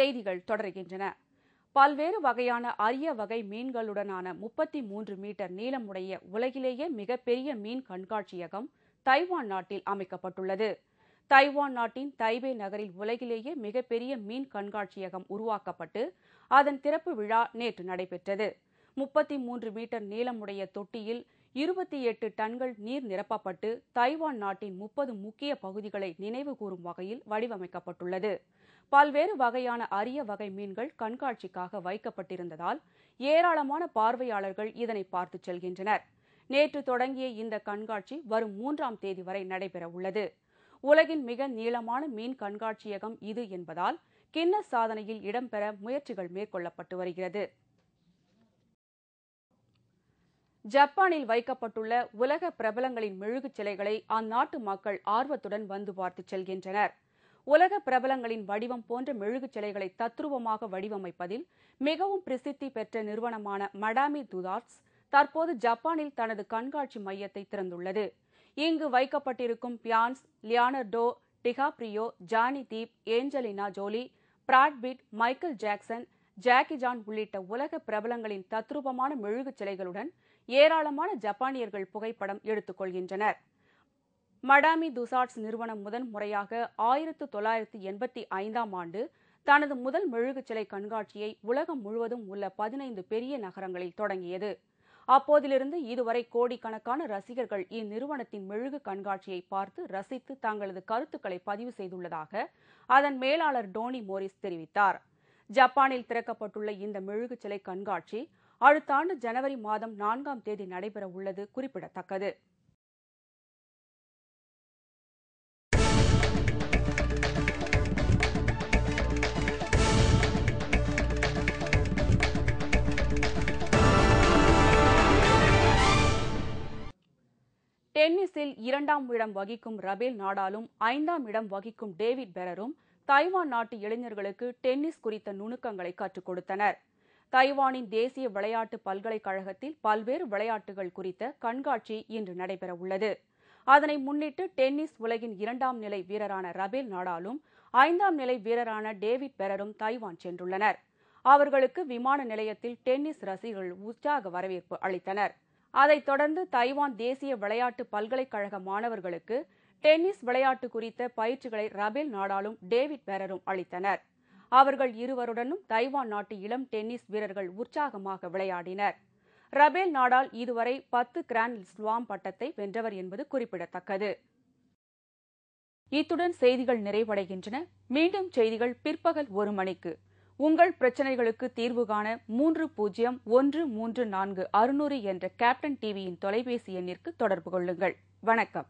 செய்திகள் தொடர்கின்றன. பல்வேறு வகையான அரிய வகை மீன்களுடனான 33 மீட்டர் நீளமுடைய உலகிலேயே மிகப்பெரிய மீன் கண்காட்சியகம் தைவான் நாட்டில் அமைக்கப்பட்டுள்ளது. தைவான் நாட்டின் தைபே நகரில் உலகிலேயே மிகப்பெரிய மீன் கண்காட்சியகம் உருவாக்கப்பட்டு அதன் திறப்பு விழா நேற்று நடைபெற்றது. 33 மீட்டர் நீளமுடைய தொட்டியில் 28 டன்கள் நீர் நிரப்பப்பட்டு தைவான் நாட்டின் 30 முக்கிய பகுதிகளை நினைவு கூறும் வகையில் வடிவமைக்கப்பட்டுள்ளது. பல்வேறு வகையான அரிய வகை மீன்கள் கண்காட்சிக்காக வைக்கப்பட்டிருந்ததால் ஏராளமான பார்வையாளர்கள் இதனை பார்த்து செல்கின்றனர். நேற்று தொடங்கிய இந்த கண்காட்சி வரும் 3ஆம் தேதி வரை நடைபெற உள்ளது. உலகின் மிக நீளமான மீன் கண்காட்சியகம் இது என்பதால் கின்னஸ் சாதனையில் இடம்பெற முயற்சிகள் மேற்கொள்ளப்பட்டு வருகிறது. ஜப்பானில் வைக்கப்பட்டுள்ள உலக பிரபலங்களின் மெழுகுச் சிலைகளை அந்நாட்டு மக்கள் ஆர்வத்துடன் வந்து பார்த்து செல்கின்றனர். உலக பிரபலங்களின் வடிவம் போன்ற மெழுகுச் சிலைகளை தத்ரூபமாக வடிவமைப்பதில் மிகவும் பிரசித்தி பெற்ற நிறுவனமான மடாமி துசாட்ஸ் தற்போது ஜப்பானில் தனது கண்காட்சி மையத்தை திறந்துள்ளது. இங்கு வைக்கப்பட்டிருக்கும் Beyonce, Leonardo DiCaprio, Johnny Depp, Angelina Jolie, Brad Pitt, Michael Jackson, Jackie Chan உள்ளிட்ட உலக பிரபலங்களின் தத்ரூபமான மெழுகுச் சிலைகளுடன் ஏராளமான ஜப்பானியர்கள் புகைப்படம் எடுத்துக் கொள்கின்றனர். மடாமி துசாட்ஸ் நிறுவனம் முதன் முறையாக 1985ஆம் ஆண்டு தனது முதல் மெழுகுச் சிலை கண்காட்சியை உலகம் முழுவதும் உள்ள 15 பெரிய நகரங்களில் தொடங்கியது. அப்போதிலிருந்து இதுவரை கோடிக்கணக்கான ரசிகர்கள் இந்நிறுவனத்தின் மெழுகு கண்காட்சியை பார்த்து ரசித்து தங்களது கருத்துக்களை பதிவு செய்துள்ளதாக அதன் மேலாளர் டோனி மோரிஸ் தெரிவித்தார். ஜப்பானில் திறக்கப்பட்டுள்ள இந்த மெழுகுச் சிலை கண்காட்சி அடுத்த ஆண்டு ஜனவரி மாதம் 4ஆம் தேதி நடைபெற உள்ளது குறிப்பிடத்தக்கது. டென்னிஸில் 2ஆம் இடம் வகிக்கும் ரபேல் நடாலும் 5ஆம் இடம் வகிக்கும் டேவிட் பெரரும் தைவான் நாட்டு இளைஞர்களுக்கு டென்னிஸ் குறித்த நுணுக்கங்களை கற்றுக் கொடுத்தனர். தைவானின் தேசிய விளையாட்டு பல்கலைக்கழகத்தில் பல்வேறு விளையாட்டுகள் குறித்த கண்காட்சி இன்று நடைபெற உள்ளது. அதனை முன்னிட்டு டென்னிஸ் உலகின் 2ஆம் நிலை வீரரான ரபேல் நடாலும் 5ஆம் நிலை வீரரான டேவிட் பெரரும் தைவான் சென்றுள்ளனர். அவர்களுக்கு விமான நிலையத்தில் டென்னிஸ் ரசிகர்கள் உற்சாக வரவேற்பு அளித்தனர். அதைத் தொடர்ந்து தைவான் தேசிய விளையாட்டு பல்கலைக்கழக மாணவர்களுக்கு டென்னிஸ் விளையாட்டு குறித்த பயிற்சிகளை ரபேல் நடாலும் டேவிட் பெரரும் அளித்தனர். அவர்கள் இருவருடனும் தைவான் நாட்டு இளம் டென்னிஸ் வீரர்கள் உற்சாகமாக விளையாடினர். ரபேல் நடால் இதுவரை 10 கிராண்ட் ஸ்லாம் பட்டத்தை வென்றவர் என்பது குறிப்பிடத்தக்கது. இத்துடன் செய்திகள் நிறைவடைகின்றன. மீண்டும் செய்திகள் பிற்பகல் 1 மணிக்கு. உங்கள் பிரச்சனைகளுக்கு தீர்வு காண 30134600 என்ற கேப்டன் டிவியின் தொலைபேசி எண்ணிற்கு தொடர்பு கொள்ளுங்கள். வணக்கம்.